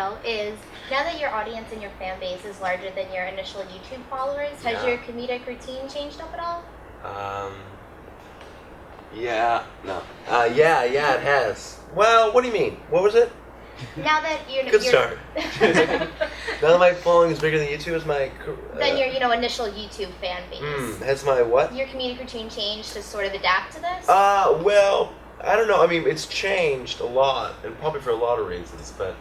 know is, now that your audience and your fan base is larger than your initial YouTube followers, has your comedic routine changed up at all? Yeah, it has. Well, what do you mean? What was it? Now that you're... Good start. Now that my following is bigger than YouTube, is my... than your, initial YouTube fan base. Has my what? Your comedic routine changed to sort of adapt to this? Well, I don't know. I mean, it's changed a lot, and probably for a lot of reasons, but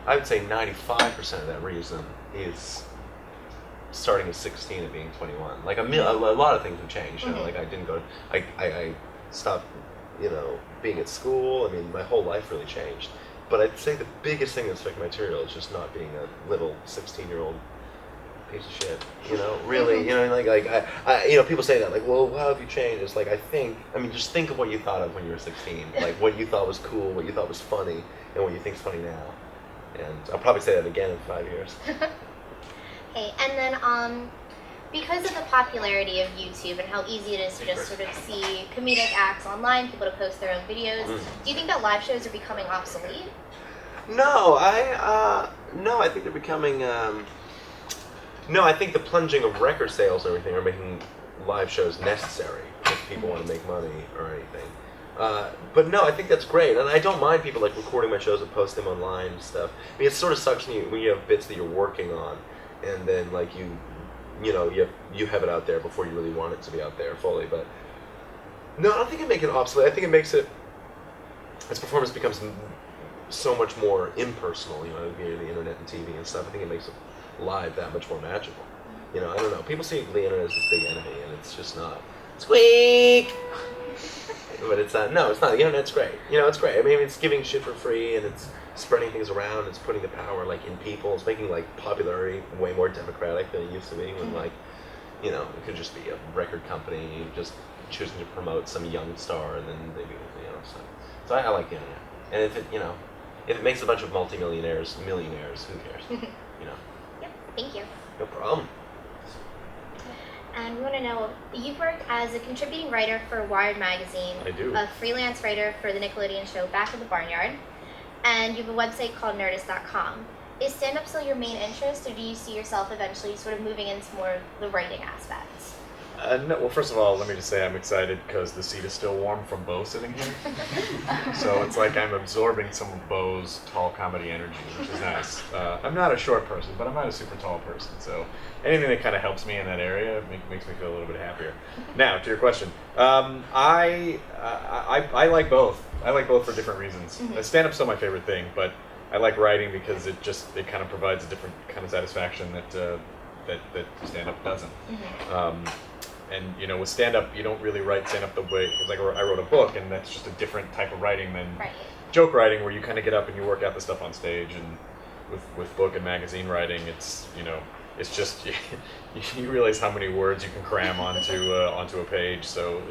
I would say 95% of that reason is starting at 16 and being 21. Like, a lot of things have changed. You know, like, I didn't go... I stopped, being at school. I mean, my whole life really changed. But I'd say the biggest thing that's affected my material is just not being a little 16-year-old piece of shit. Really, people say that, like, well, how have you changed? It's like, just think of what you thought of when you were 16, like what you thought was cool, what you thought was funny, and what you think's funny now. And I'll probably say that again in 5 years. Okay, and then because of the popularity of YouTube and how easy it is to just sort of see comedic acts online, people to post their own videos, do you think that live shows are becoming obsolete? No, I think they're becoming. No, I think the plunging of record sales and everything are making live shows necessary if people want to make money or anything. But no, I think that's great, and I don't mind people like recording my shows and post them online and stuff. I mean, it sort of sucks when you have bits that you're working on, and then like you have it out there before you really want it to be out there fully. But no, I don't think it makes it obsolete. I think it makes it, as performance becomes so much more impersonal, via the internet and TV and stuff. I think it makes it live that much more magical. I don't know. People see the internet as this big enemy, and it's just not. Squeak. But it's not. No, it's not. The internet's great. It's great. I mean, it's giving shit for free, and it's spreading things around. It's putting the power in people. It's making popularity way more democratic than it used to be. When it could just be a record company just choosing to promote some young star, and then they do So I like the internet. And if it makes a bunch of multimillionaires millionaires, who cares? Yep. Thank you. No problem. And we want to know, you've worked as a contributing writer for Wired magazine. I do. A freelance writer for the Nickelodeon show Back of the Barnyard. And you have a website called Nerdist.com. Is stand-up still your main interest, or do you see yourself eventually sort of moving into more of the writing aspects? No, well, first of all, let me just say I'm excited because the seat is still warm from Bo sitting here. So it's like I'm absorbing some of Bo's tall comedy energy, which is nice. I'm not a short person, but I'm not a super tall person. So anything that kind of helps me in that area makes me feel a little bit happier. Now, to your question, I like both. I like both for different reasons. Stand-up's still my favorite thing, but I like writing because it kind of provides a different kind of satisfaction that stand-up doesn't. And with stand-up, you don't really write stand-up the way, because I wrote a book, and that's just a different type of writing than joke writing, where you kind of get up and you work out the stuff on stage. And with book and magazine writing, it's it's just you realize how many words you can cram onto a page. So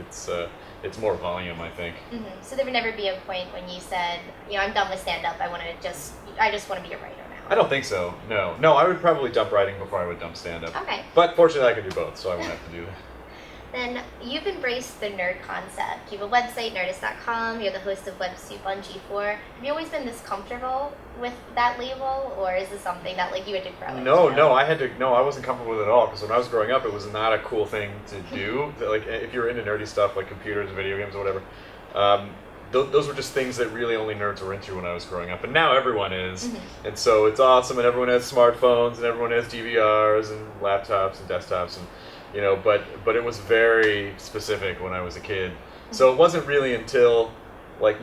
it's more volume, I think. So there would never be a point when you said, I'm done with stand-up. I just want to be a writer now. I don't think so. No, I would probably dump writing before I would dump stand-up. Okay. But fortunately, I can do both, so I won't have to do that. Then you've embraced the nerd concept. You have a website, Nerdist.com. You're the host of Web Soup on G4. Have you always been this comfortable with that label, or is this something that you had to grow into? No, I wasn't comfortable with it at all, because when I was growing up, it was not a cool thing to do. If you're into nerdy stuff like computers, video games, or whatever, those were just things that really only nerds were into when I was growing up, and now everyone is. And so it's awesome, and everyone has smartphones, and everyone has DVRs and laptops and desktops, and but it was very specific when I was a kid. So it wasn't really until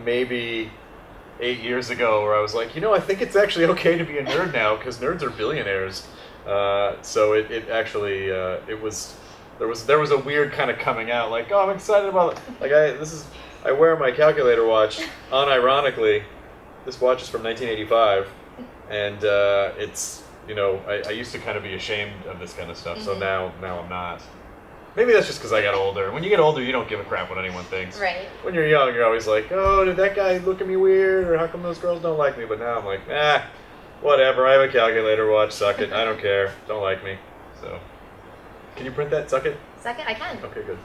maybe 8 years ago where I was like, I think it's actually okay to be a nerd now, because nerds are billionaires. So it actually there was a weird kind of coming out, like, oh, I'm excited about it. I wear my calculator watch unironically. This watch is from 1985, and it's I used to kind of be ashamed of this kind of stuff. So now I'm not. Maybe that's just because I got older. When you get older, you don't give a crap what anyone thinks. Right. When you're young, you're always like, oh, did that guy look at me weird, or how come those girls don't like me? But now I'm like, whatever. I have a calculator watch. Suck it. I don't care. Don't like me. So, can you print that? Suck it. Suck it. I can. Okay, good.